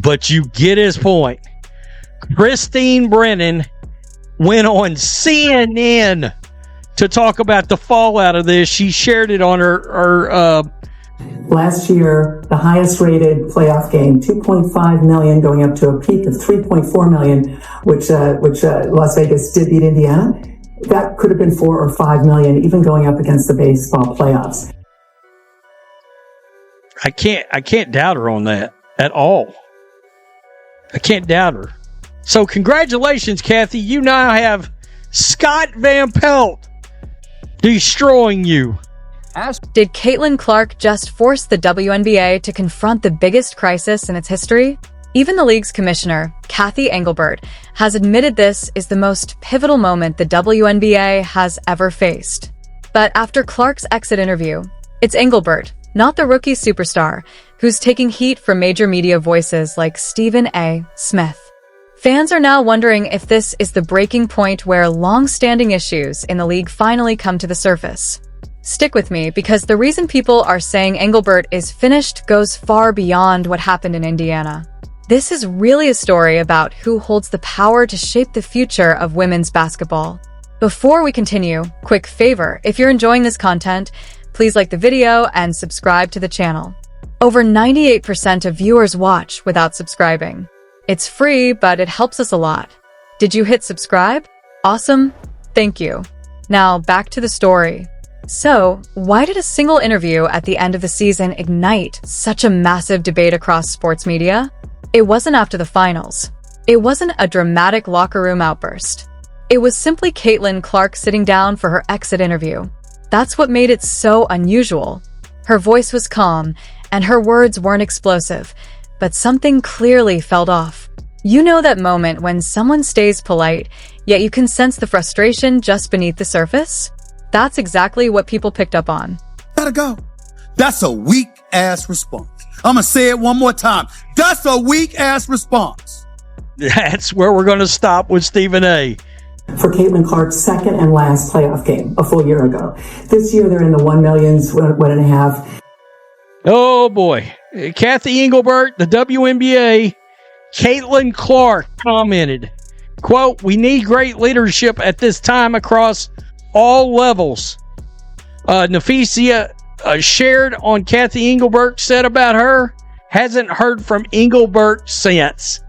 But you get his point. Christine Brennan went on CNN to talk about the fallout of this. She shared it on her last year, the highest rated playoff game, 2.5 million, going up to a peak of 3.4 million, which Las Vegas did beat Indiana. That could have been 4 or 5 million, even going up against the baseball playoffs. I can't doubt her on that at all. I can't doubt her. So congratulations, Cathy. You now have Scott Van Pelt destroying you. Did Caitlin Clark just force the WNBA to confront the biggest crisis in its history? Even the league's commissioner, Cathy Engelbert, has admitted this is the most pivotal moment the WNBA has ever faced. But after Clark's exit interview, it's Engelbert, not the rookie superstar, who's taking heat from major media voices like Stephen A. Smith. Fans are now wondering if this is the breaking point where long-standing issues in the league finally come to the surface. Stick with me, because the reason people are saying Engelbert is finished goes far beyond what happened in Indiana. This is really a story about who holds the power to shape the future of women's basketball. Before we continue, quick favor, if you're enjoying this content, please like the video and subscribe to the channel. Over 98% of viewers watch without subscribing. It's free, but it helps us a lot. Did you hit subscribe? Awesome. Thank you. Now back to the story. So, why did a single interview at the end of the season ignite such a massive debate across sports media? It wasn't after the finals. It wasn't a dramatic locker room outburst. It was simply Caitlin Clark sitting down for her exit interview. That's what made it so unusual. Her voice was calm, and her words weren't explosive, but something clearly felt off. You know that moment when someone stays polite, yet you can sense the frustration just beneath the surface? That's exactly what people picked up on. Gotta go. That's a weak-ass response. I'm gonna say it one more time. That's a weak-ass response. That's where we're going to stop with Stephen A. For Caitlin Clark's second and last playoff game a full year ago. This year they're in the 1 millions, 1.5. Oh boy. Cathy Engelbert, the WNBA, Caitlin Clark commented, quote, "We need great leadership at this time across all levels." Nafisia shared on Cathy Engelbert, said about her, "Hasn't heard from Engelbert since.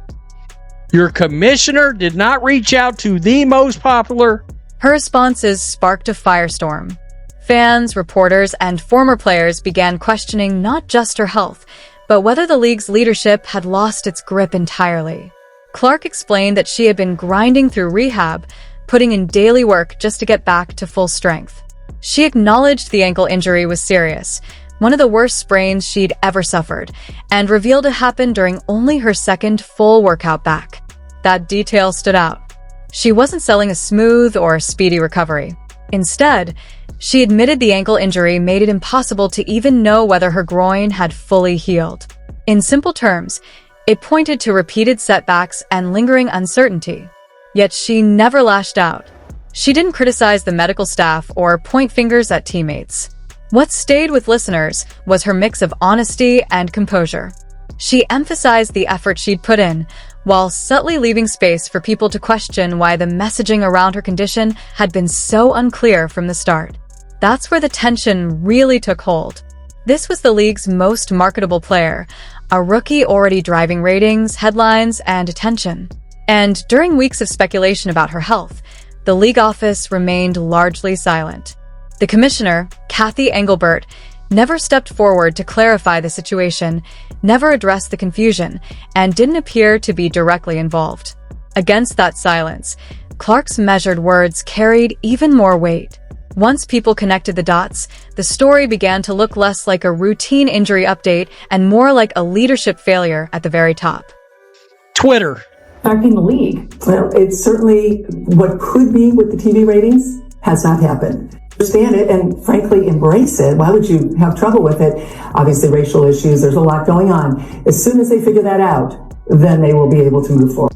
Your commissioner did not reach out to the most popular." Her responses sparked a firestorm. Fans, reporters, and former players began questioning not just her health, but whether the league's leadership had lost its grip entirely. Clark explained that she had been grinding through rehab, putting in daily work just to get back to full strength. She acknowledged the ankle injury was serious, one of the worst sprains she'd ever suffered, and revealed it happened during only her second full workout back. That detail stood out. She wasn't selling a smooth or speedy recovery. Instead, she admitted the ankle injury made it impossible to even know whether her groin had fully healed. In simple terms, it pointed to repeated setbacks and lingering uncertainty. Yet she never lashed out. She didn't criticize the medical staff or point fingers at teammates. What stayed with listeners was her mix of honesty and composure. She emphasized the effort she'd put in, while subtly leaving space for people to question why the messaging around her condition had been so unclear from the start. That's where the tension really took hold. This was the league's most marketable player, a rookie already driving ratings, headlines, and attention. And during weeks of speculation about her health, the league office remained largely silent. The commissioner, Cathy Engelbert, never stepped forward to clarify the situation, never addressed the confusion, and didn't appear to be directly involved. Against that silence, Clark's measured words carried even more weight. Once people connected the dots, the story began to look less like a routine injury update and more like a leadership failure at the very top. Twitter. Affecting the league. Well, it's certainly what could be with the TV ratings has not happened. Understand it and frankly embrace it. Why would you have trouble with it? Obviously racial issues, there's a lot going on. As soon as they figure that out, then they will be able to move forward.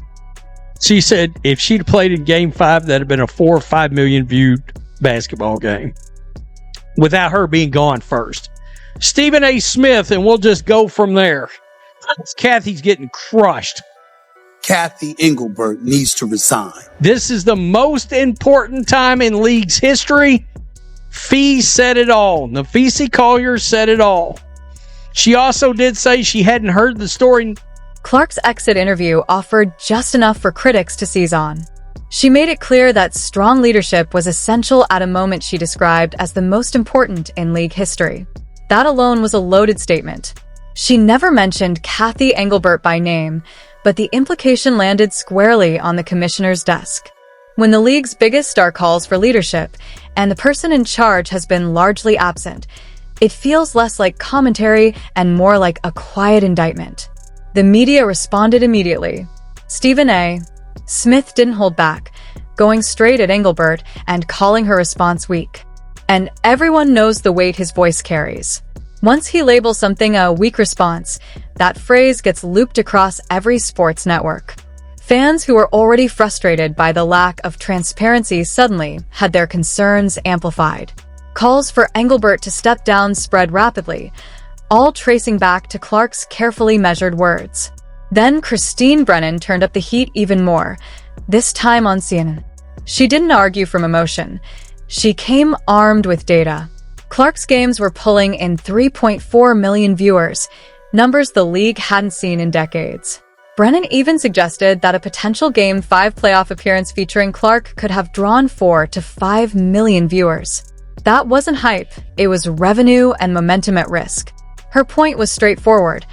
She said if she'd played in Game 5, that'd have been a 4 or 5 million viewed basketball game without her being gone first. Stephen A. Smith, and we'll just go from there. Cathy's getting crushed. Cathy Engelbert needs to resign. This is the most important time in league's history. Fee said it all. Nafisi Collier said it all. She also did say she hadn't heard the story. Clark's exit interview offered just enough for critics to seize on. She made it clear that strong leadership was essential at a moment she described as the most important in league history. That alone was a loaded statement. She never mentioned Cathy Engelbert by name, but the implication landed squarely on the commissioner's desk. When the league's biggest star calls for leadership, and the person in charge has been largely absent, it feels less like commentary and more like a quiet indictment. The media responded immediately. Stephen A. Smith didn't hold back, going straight at Engelbert and calling her response weak. And everyone knows the weight his voice carries. Once he labels something a weak response, that phrase gets looped across every sports network. Fans who were already frustrated by the lack of transparency suddenly had their concerns amplified. Calls for Engelbert to step down spread rapidly, all tracing back to Clark's carefully measured words. Then Christine Brennan turned up the heat even more, this time on CNN. She didn't argue from emotion. She came armed with data. Clark's games were pulling in 3.4 million viewers, numbers the league hadn't seen in decades. Brennan even suggested that a potential Game 5 playoff appearance featuring Clark could have drawn 4 to 5 million viewers. That wasn't hype, it was revenue and momentum at risk. Her point was straightforward.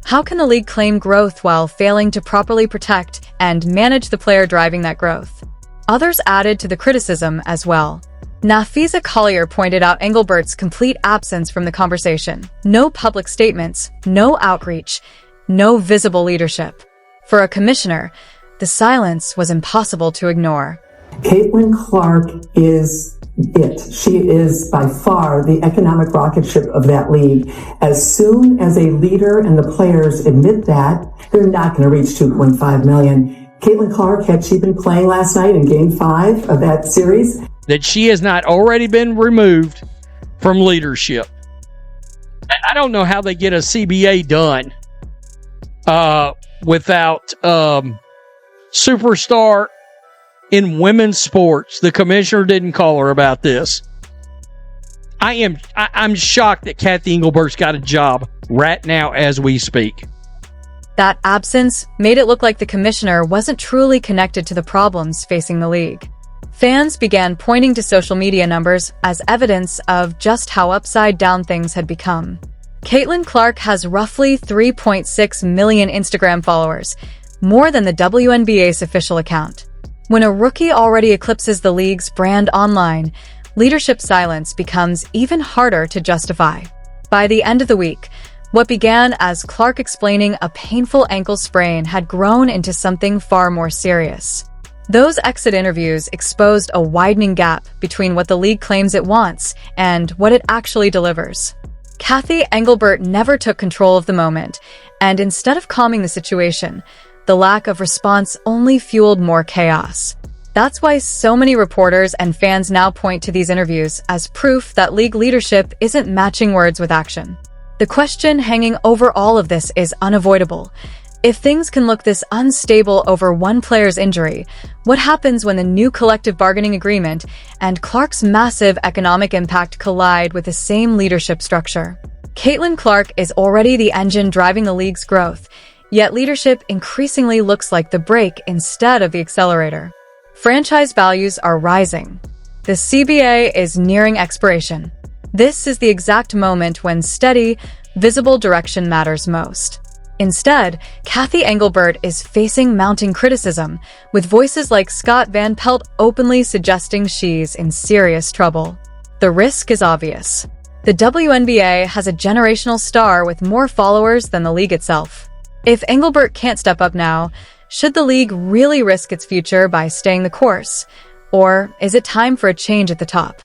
How can the league claim growth while failing to properly protect and manage the player driving that growth? Others added to the criticism as well. Nafisa Collier pointed out Engelbert's complete absence from the conversation. No public statements, no outreach, no visible leadership. For a commissioner, the silence was impossible to ignore. Caitlin Clark is it. She is by far the economic rocket ship of that league. As soon as a leader and the players admit that, they're not going to reach 2.5 million. Caitlin Clark, had she been playing last night in Game 5 of that series? That she has not already been removed from leadership. I don't know how they get a CBA done without superstar in women's sports. The commissioner didn't call her about this. I'm shocked that Cathy Engelbert's got a job right now as we speak. That absence made it look like the commissioner wasn't truly connected to the problems facing the league. Fans began pointing to social media numbers as evidence of just how upside down things had become. Caitlin Clark has roughly 3.6 million Instagram followers, more than the WNBA's official account. When a rookie already eclipses the league's brand online, leadership silence becomes even harder to justify. By the end of the week, what began as Clark explaining a painful ankle sprain had grown into something far more serious. Those exit interviews exposed a widening gap between what the league claims it wants and what it actually delivers. Cathy Engelbert never took control of the moment, and instead of calming the situation, the lack of response only fueled more chaos. That's why so many reporters and fans now point to these interviews as proof that league leadership isn't matching words with action. The question hanging over all of this is unavoidable. If things can look this unstable over one player's injury, what happens when the new collective bargaining agreement and Clark's massive economic impact collide with the same leadership structure? Caitlin Clark is already the engine driving the league's growth, yet leadership increasingly looks like the brake instead of the accelerator. Franchise values are rising. The CBA is nearing expiration. This is the exact moment when steady, visible direction matters most. Instead, Cathy Engelbert is facing mounting criticism, with voices like Scott Van Pelt openly suggesting she's in serious trouble. The risk is obvious. The WNBA has a generational star with more followers than the league itself. If Engelbert can't step up now, should the league really risk its future by staying the course? Or is it time for a change at the top?